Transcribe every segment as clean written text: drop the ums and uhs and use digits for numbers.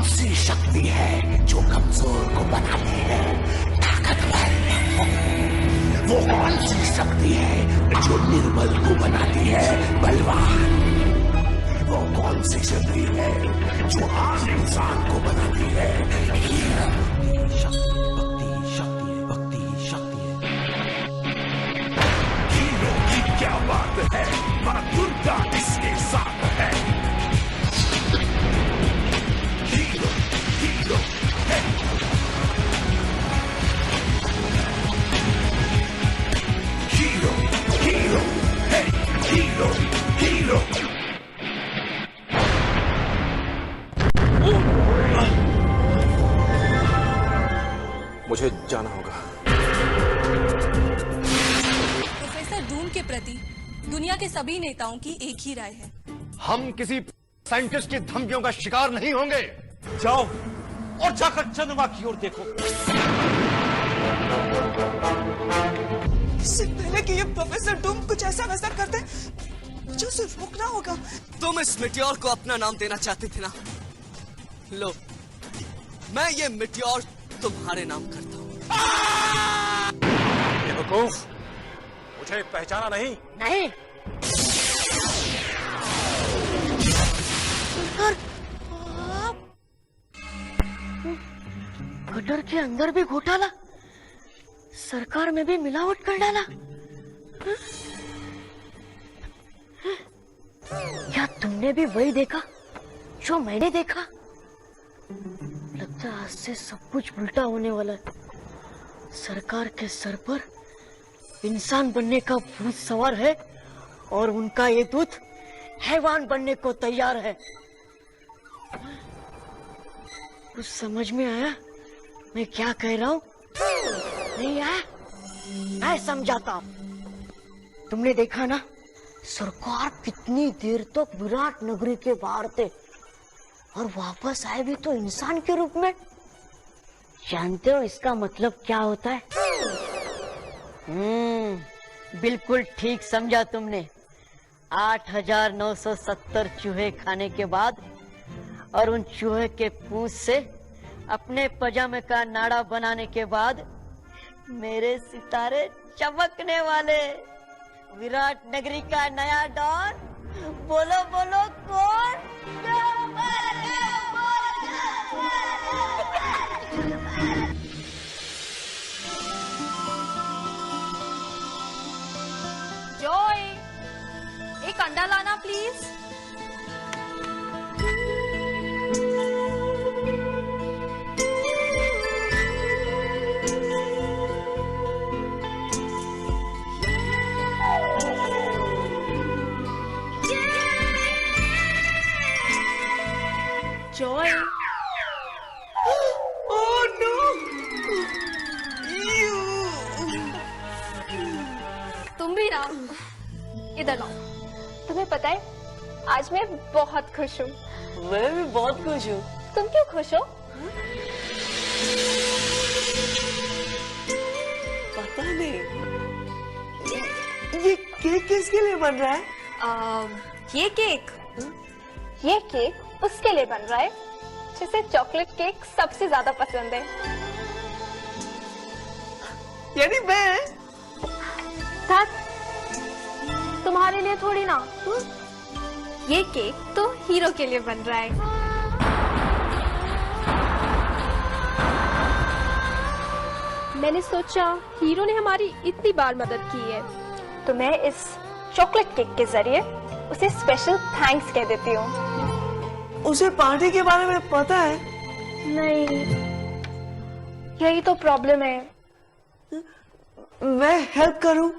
सी शक्ति है जो कमजोर को बनाती है ताकतवर? वो कौन सी शक्ति है जो निर्बल को बनाती है बलवान? वो कौन सी शक्ति है जो आम इंसान को बनाती है हीरा? क्या बात है, मां दुर्गा इसके साथ है। हीरो हीरो है, हीरो हीरो है, हीरो हीरो। मुझे जाना होगा। धूम के प्रति दुनिया के सभी नेताओं की एक ही राय है। हम किसी साइंटिस्ट की धमकियों का शिकार नहीं होंगे। जाओ और जाकर चंद्रमा की ओर देखो। इससे पहले कि ये प्रोफेसर डूम कुछ ऐसा नजर करते, मुझे उसे रोकना होगा। तुम इस मिटियोर को अपना नाम देना चाहते थे ना? लो, मैं ये मिटियोर तुम्हारे नाम करता हूँ। बेवकूफ, मुझे पहचाना नहीं? नहीं। गटर के अंदर भी घोटाला, सरकार में भी मिलावट कर डाला। क्या तुमने भी वही देखा जो मैंने देखा? लगता है आज से सब कुछ उल्टा होने वाला है। सरकार के सर पर इंसान बनने का भूत सवार है और उनका ये दूत हैवान बनने को तैयार है। कुछ समझ में आया मैं क्या कह रहा हूँ? नहीं आया? मैं समझाता हूँ। तुमने देखा ना, सरकार कितनी देर तक विराट नगरी के बाहर थे और वापस आए भी तो इंसान के रूप में। जानते हो इसका मतलब क्या होता है? बिल्कुल ठीक समझा तुमने। 8,970 चूहे खाने के बाद और उन चूहे के पूंछ से अपने पजामे का नाड़ा बनाने के बाद मेरे सितारे चमकने वाले। विराट नगरी का नया डॉन। बोलो बोलो कौन? जॉय, एक अंडा लाना प्लीज। जॉय। Oh no! तुम भी ना, इधर लाओ। तुम्हें पता है आज मैं बहुत खुश हूँ। मैं भी बहुत खुश हूँ। तुम क्यों खुश हो? पता नहीं। ये केक किसके लिए बन रहा है? ये केक उसके लिए बन रहा है जिसे चॉकलेट केक सबसे ज्यादा पसंद है। यानी मैं? तुम्हारे लिए थोड़ी ना। ये केक तो हीरो के लिए बन रहा है। मैंने सोचा हीरो ने हमारी इतनी बार मदद की है तो मैं इस चॉकलेट केक के जरिए उसे स्पेशल थैंक्स कह देती हूँ। उसे पार्टी के बारे में पता है? नहीं, यही तो प्रॉब्लम है। मैं हेल्प करूं?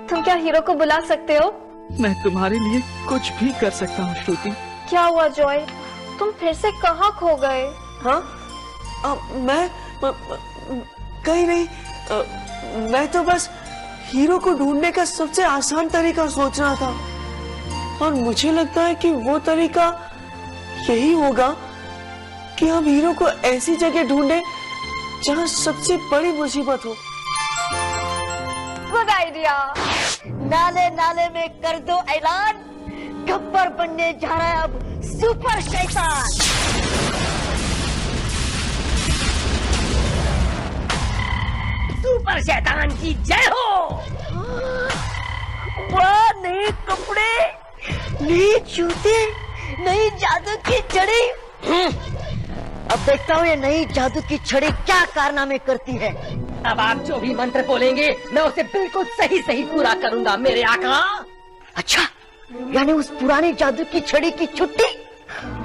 तुम क्या हीरो को बुला सकते हो? मैं तुम्हारे लिए कुछ भी कर सकता हूँ श्रुति। क्या हुआ जॉय? तुम फिर से कहाँ खो गए? हाँ? मैं कहीं नहीं। मैं तो बस हीरो को ढूंढने का सबसे आसान तरीका सोच रहा था और मुझे लगता है कि वो तरीका यही होगा कि हम हीरो को ऐसी जगह ढूंढे जहाँ सबसे बड़ी मुसीबत हो। Good idea. नाले नाले में कर दो ऐलान, गब्बर बनने जा रहा है अब सुपर शैतान। सुपर शैतान की जय हो। वाह, नए कपड़े, नए जूते, नई जादू की छड़ी। अब देखता हूँ ये नई जादू की छड़ी क्या कारनामे करती है। अब आप जो भी मंत्र बोलेंगे मैं उसे बिल्कुल सही सही पूरा करूंगा मेरे आका। अच्छा, यानी उस पुरानी जादू की छड़ी की छुट्टी।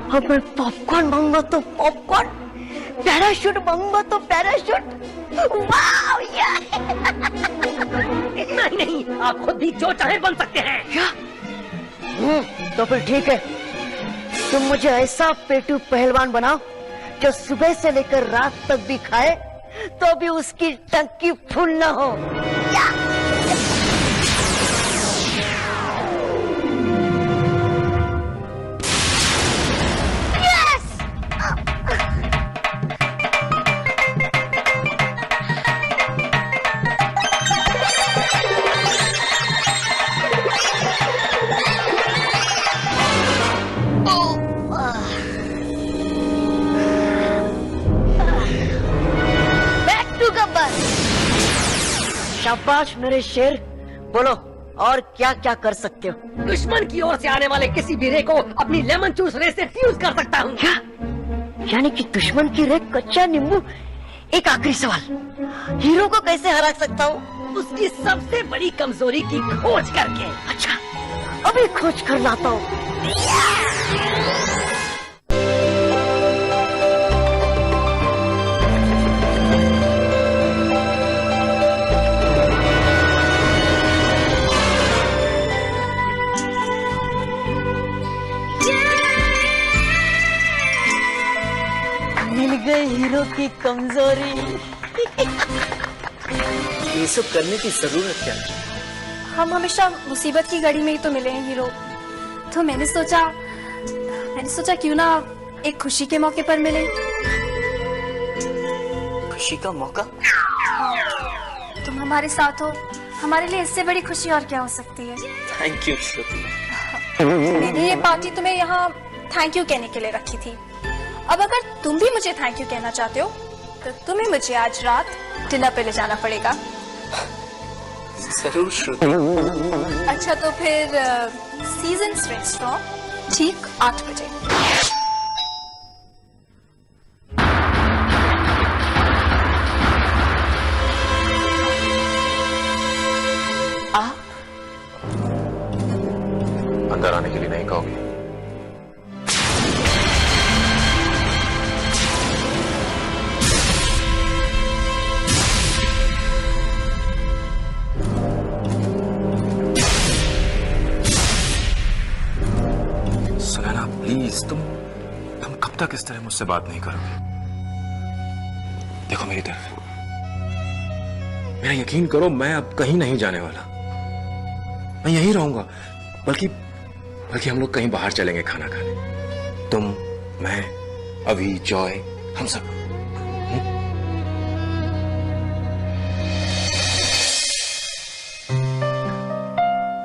अब मैं पॉपकॉर्न मांगूंगा तो पॉपकॉर्न, पैराशूट मांगूंगा तो पैराशूट। वाह नहीं नहीं, आप खुद भी जो चाहे बन सकते हैं। क्या? तो फिर ठीक है, तुम मुझे ऐसा पेटू पहलवान बनाओ जो सुबह से लेकर रात तक भी खाए तो भी उसकी टंकी फुल न हो। शाबाश मेरे शेर, बोलो और क्या क्या कर सकते हो। दुश्मन की ओर से आने वाले किसी भी रे को अपनी लेमन जूस रे से फ्यूज कर सकता हूँ। क्या? यानी कि दुश्मन की रे कच्चा नींबू। एक आखिरी सवाल, हीरो को कैसे हरा सकता हूँ? उसकी सबसे बड़ी कमजोरी की खोज करके। अच्छा, अभी खोज कर लाता हूँ। मिल गई हीरो की कमजोरी। ये सब करने की जरूरत क्या है? हम हमेशा मुसीबत की घड़ी में ही तो मिले हैं हीरो। तो मैंने सोचा क्यों ना एक खुशी के मौके पर मिले। खुशी का मौका? तुम हमारे साथ हो, हमारे लिए इससे बड़ी खुशी और क्या हो सकती है। थैंक यू श्रुति। मैंने ये पार्टी तुम्हें यहाँ थैंक यू कहने के लिए रखी थी। अब अगर तुम भी मुझे थैंक यू कहना चाहते हो तो तुम्हें मुझे आज रात डिनर पे ले जाना पड़ेगा। जरूर श्रुति। अच्छा तो फिर सीजन्स रेस्टोरेंट ठीक 8 बजे। अंदर आने के लिए नहीं कहोगे? सुनैना प्लीज, तुम कब तक इस तरह मुझसे बात नहीं करोगे? देखो मेरी तरफ, मेरा यकीन करो, मैं अब कहीं नहीं जाने वाला। मैं यहीं रहूंगा। बल्कि हम लोग कहीं बाहर चलेंगे खाना खाने। तुम, मैं, अभी, जॉय, हम सब।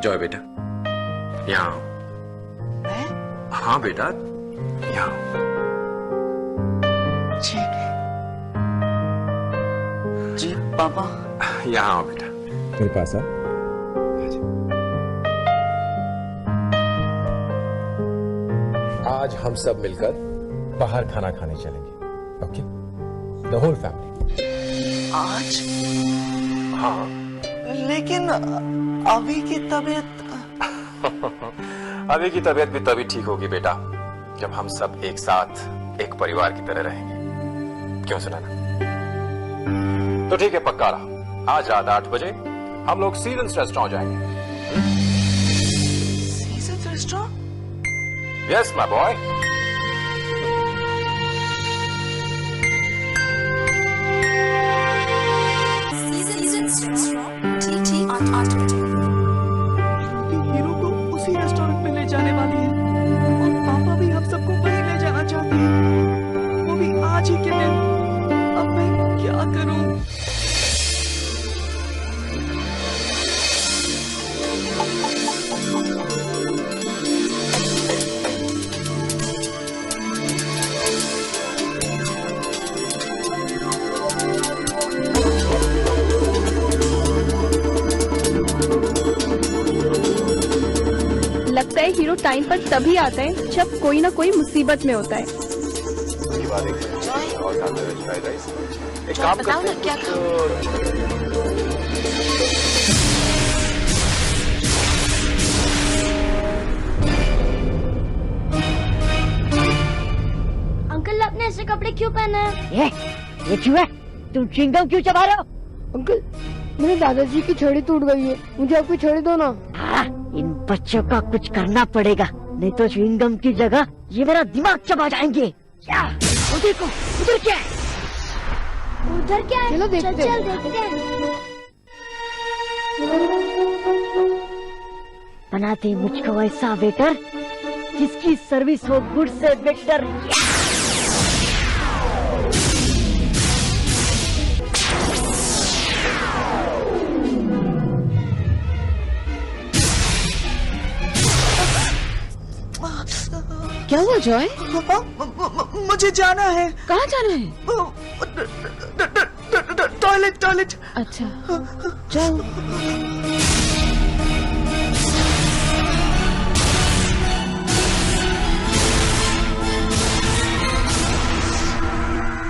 जॉय बेटा, यहाँ आओ। हाँ बेटा, यहाँ आओ। जी पापा। यहाँ आओ बेटा, मेरे पास आओ। आज हम सब मिलकर बाहर खाना खाने चलेंगे। ओके? The whole family. आज? हाँ। लेकिन अभी की तबीयत। अभी की तबीयत भी तभी ठीक होगी बेटा जब हम सब एक साथ एक परिवार की तरह रहेंगे। क्यों सुनैना? तो ठीक है, पक्का रहा। आज रात 8 बजे हम लोग सीजन्स रेस्टोरेंट जाएंगे। Seasons restaurant? Yes, my boy. ठीक 8 बजे। हीरो को उसी रेस्टोरेंट में ले जाने वाली है और पापा भी हम सबको वहीं ले जाना चाहते हैं, वो भी आज ही के दिन। अब मैं क्या करूं? हीरो टाइम पर तभी आता है जब कोई ना कोई मुसीबत में होता है। एक काम बताओ ना क्या अंकल आपने ऐसे कपड़े क्यों पहने हैं? ये क्यों है? तुम च्युइंगम क्यों चबा रहे हो? अंकल मेरे दादाजी की छड़ी टूट गई है, मुझे आपकी छड़ी दो ना। इन बच्चों का कुछ करना पड़ेगा, नहीं तो च्युइंगम की जगह ये मेरा दिमाग चबा जाएंगे। क्या? वो देखो, उधर क्या है? उधर क्या है? चलो देखते हैं। बनाते मुझको ऐसा वेटर जिसकी सर्विस हो गुड से बेटर। क्या हुआ जॉय? मुझे जाना है। कहाँ जाना है? Toilet toilet. अच्छा जाओ।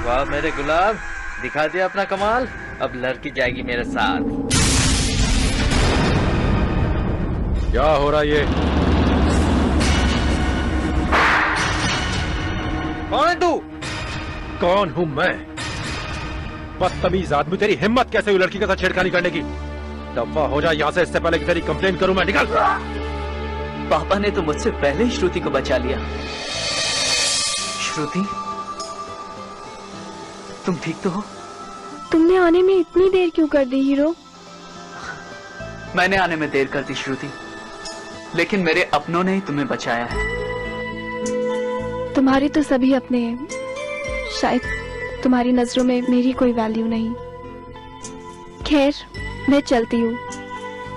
वाह मेरे गुलाब, दिखा दिया अपना कमाल। अब लड़की जाएगी मेरे साथ। क्या हो रहा ये? कौन है तू? कौन हूं मैं? बदतमीज आदमी, तेरी हिम्मत कैसे हुई लड़की के साथ छेड़खानी करने की? दफा हो जाए यहाँ से, इससे पहले कि तेरी कंप्लेन करूं मैं। निकल। पापा ने तो मुझसे पहले ही श्रुति को बचा लिया। श्रुति, तुम ठीक तो हो? तुमने आने में इतनी देर क्यों कर दी हीरो? मैंने आने में देर कर दी श्रुति, लेकिन मेरे अपनों ने ही तुम्हें बचाया है। तुम्हारे तो सभी अपने हैं, शायद तुम्हारी नजरों में मेरी कोई वैल्यू नहीं। खैर मैं चलती हूँ,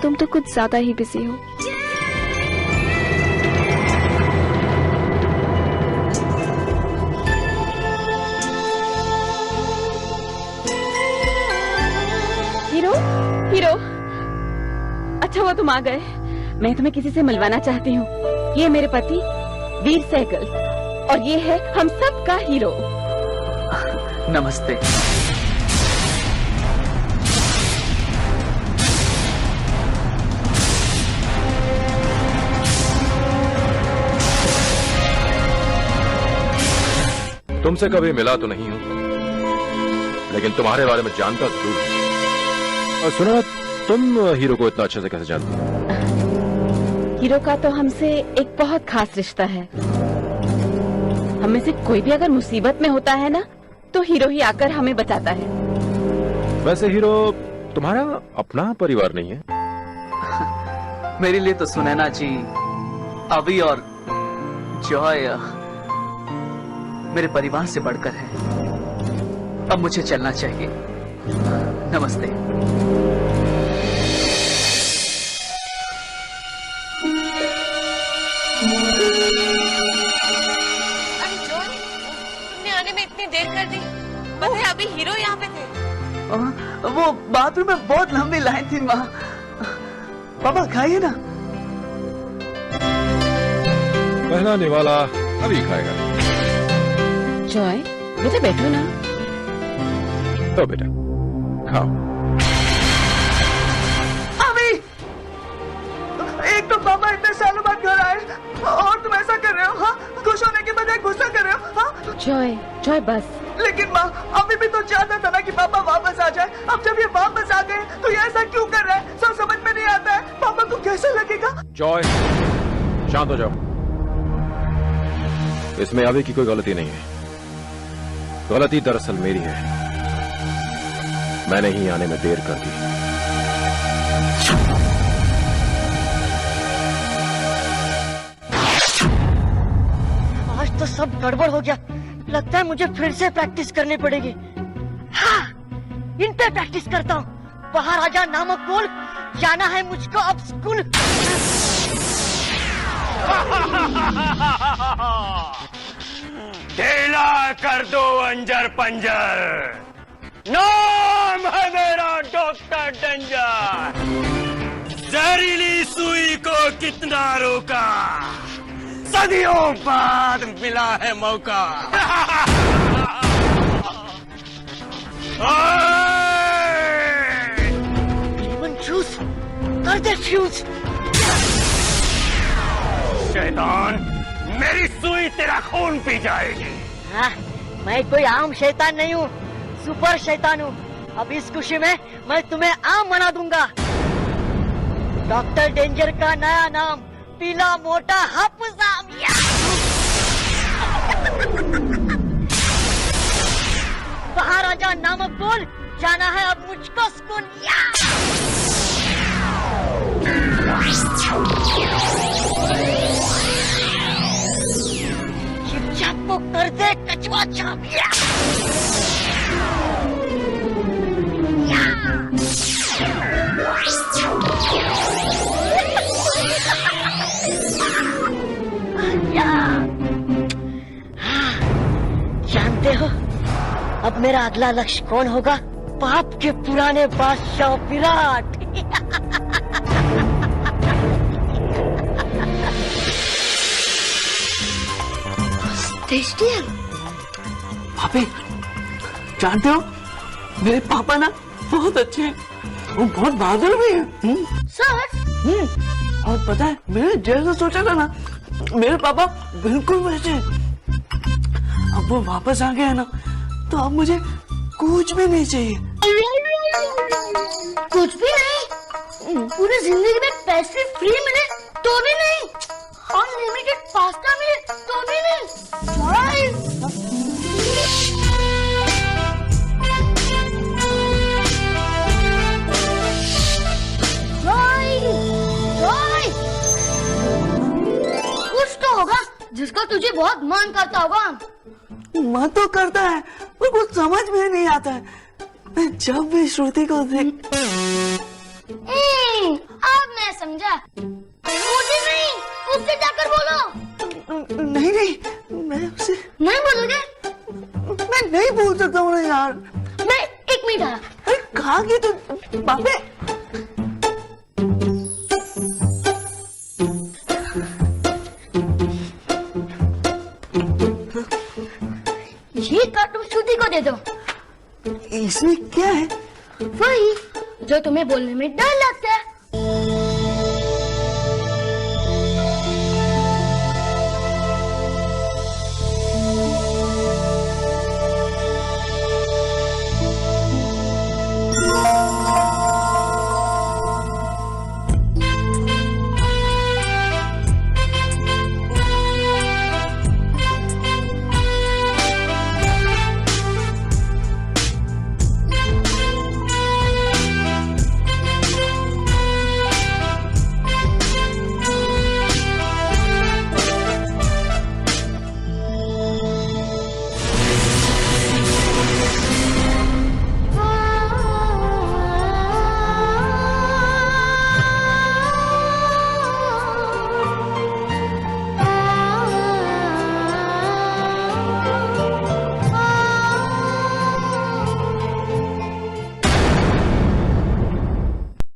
तुम तो कुछ ज्यादा ही बिजी हो। हीरो, हीरो, अच्छा हुआ तुम आ गए। मैं तुम्हें किसी से मिलवाना चाहती हूँ। ये मेरे पति वीर सहगल और ये है हम सब का हीरो। नमस्ते। तुमसे कभी मिला तो नहीं हूं, लेकिन तुम्हारे बारे में जानता जरूर हूं। और सुना, तुम हीरो को इतना अच्छे से कैसे जानती हो? हीरो का तो हमसे एक बहुत खास रिश्ता है। हम में से कोई भी अगर मुसीबत में होता है ना, तो हीरो ही आकर हमें बचाता है। वैसे हीरो तुम्हारा अपना परिवार नहीं है? मेरे लिए तो सुनैना जी, अभी और जॉय मेरे परिवार से बढ़कर है। अब मुझे चलना चाहिए। नमस्ते। अरे जॉय, तुमने आने में इतनी देर कर दी। पता है अभी हीरो यहाँ पे थे। वो बाथरूम में बहुत लंबी लाइन थी माँ। पापा खाइए ना। पहनाने वाला अभी खाएगा। जॉय बेटा बैठो ना। तो बेटा खाओ। अभी एक तो पापा इतने सालों बाद घर आए और तुम ऐसा कर रहे हो? हाँ, खुश होने के बजाय गुस्सा कर रहे हो? हाँ? जॉय, जॉय बस। लेकिन माँ, अभी भी तो चाहता था ना कि पापा वापस आ जाए। अब जब ये वापस आ गए तो ये ऐसा क्यों कर रहा है? सब समझ में नहीं आता है। पापा को कैसा लगेगा? जॉय शांत हो जाओ। इसमें अभी की कोई गलती नहीं है। गलती दरअसल मेरी है, मैंने ही आने में देर कर दी। आज तो सब गड़बड़ हो गया। लगता है मुझे फिर से प्रैक्टिस करनी पड़ेगी। हाँ, इन पे प्रैक्टिस करता हूँ। महाराजा नामक बोल, जाना है मुझको अब स्कूल। ढीला कर दो अंजर पंजर, नाम है मेरा डॉक्टर डेंजर। जहरीली सुई को कितना रोका, सदियों बाद मिला है मौका। फ्यूज कर दे फ्यूज। शैतान, मेरी सुई तेरा खून पी जाएगी। हाँ, मैं कोई आम शैतान नहीं हूँ, सुपर शैतान हूँ। अब इस खुशी में मैं तुम्हें आम बना दूंगा। डॉक्टर डेंजर का नया नाम, पीला मोटा हाफुजाम। बाहर आजा नामक बोल, जाना है अब मुझको सुकून। चिपचाप को कर दे कचवा छाप। जानते हो अब मेरा अगला लक्ष्य कौन होगा? पाप के पुराने बादशाह विराट। भाभी, जानते हो मेरे पापा ना बहुत अच्छे हैं, वो बहुत बहादुर भी हैं। सर, और पता है मैंने जैसा सोचा था ना, मेरे पापा बिल्कुल वैसे हैं। अब वो वापस आ गए हैं ना, तो अब मुझे कुछ भी नहीं चाहिए। कुछ भी नहीं? पूरी जिंदगी में पैसे फ्री मिले तो भी नहीं, अनलिमिटेड पास्ता मिले तो भी नहीं। कुछ तो होगा जिसका तुझे बहुत मान करता होगा। मन तो करता है पर कुछ समझ में नहीं आता है। मैं जब भी श्रुति को देख। अब मैं समझा, मुझे नहीं उससे जाकर बोलो। नहीं नहीं, मैं उसे नहीं बोलोगे? मैं नहीं बोल सकता हूँ ना यार। मैं 1 मिनट आ। अरे कहाँ गई तू बापे? ये कार्टून श्रुति को दे दो। इसमें क्या है? वही जो तुम्हें बोलने में डर लगता